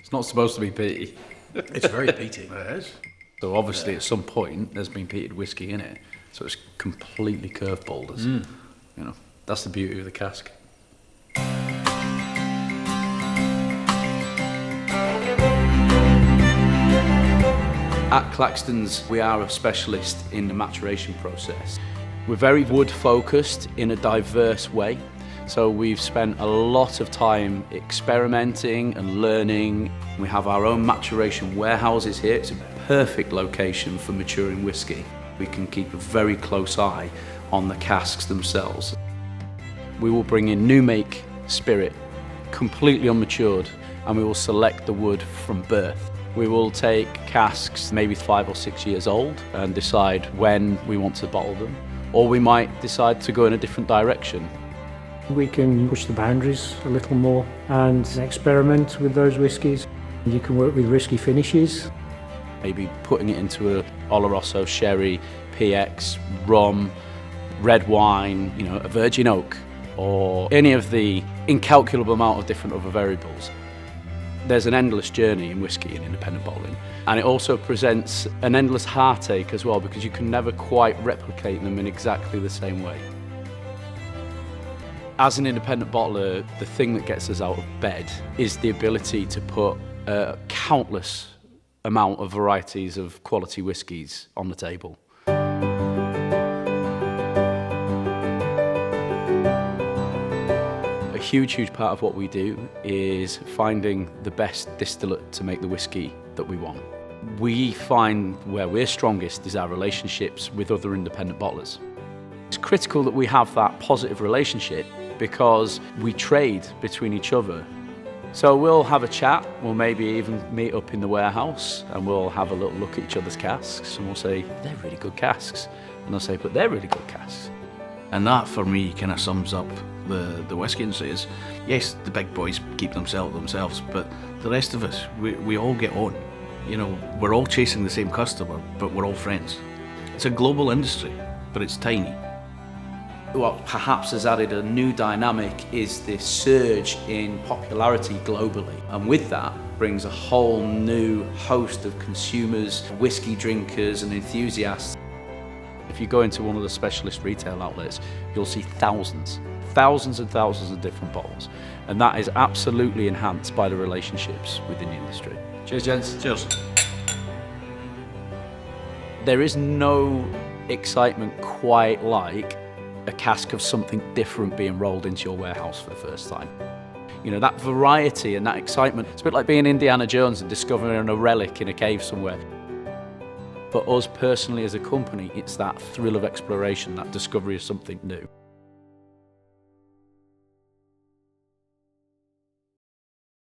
It's not supposed to be peaty. It's very peaty. It is. So obviously at some point there's been peated whiskey in it, so it's completely curveballed us. You know, that's the beauty of the cask. At Claxton's, we are a specialist in the maturation process. We're very wood focused in a diverse way. So we've spent a lot of time experimenting and learning. We have our own maturation warehouses here. It's a perfect location for maturing whiskey. We can keep a very close eye on the casks themselves. We will bring in new make spirit, completely unmatured, and we will select the wood from birth. We will take casks maybe 5 or 6 years old and decide when we want to bottle them, or we might decide to go in a different direction. We can push the boundaries a little more and experiment with those whiskies. You can work with risky finishes. Maybe putting it into a Oloroso, sherry, PX, rum, red wine, you know, a virgin oak, or any of the incalculable amount of different other variables. There's an endless journey in whiskey and independent bottling, and it also presents an endless heartache as well, because you can never quite replicate them in exactly the same way. As an independent bottler, the thing that gets us out of bed is the ability to put a countless amount of varieties of quality whiskies on the table. A huge part of what we do is finding the best distillate to make the whiskey that we want. We find where we're strongest is our relationships with other independent bottlers. It's critical that we have that positive relationship because we trade between each other. So we'll have a chat, we'll maybe even meet up in the warehouse and we'll have a little look at each other's casks and we'll say, they're really good casks. And they'll say, but they're really good casks. And that, for me, kind of sums up the whiskey industry. Is, yes, the big boys keep themselves, but the rest of us, we all get on. You know, we're all chasing the same customer, but we're all friends. It's a global industry, but it's tiny. What perhaps has added a new dynamic is this surge in popularity globally. And with that brings a whole new host of consumers, whiskey drinkers and enthusiasts. If you go into one of the specialist retail outlets, you'll see thousands and thousands of different bottles. And that is absolutely enhanced by the relationships within the industry. Cheers, gents. Cheers. There is no excitement quite like a cask of something different being rolled into your warehouse for the first time. You know, that variety and that excitement, it's a bit like being Indiana Jones and discovering a relic in a cave somewhere. For us personally as a company, it's that thrill of exploration, that discovery of something new.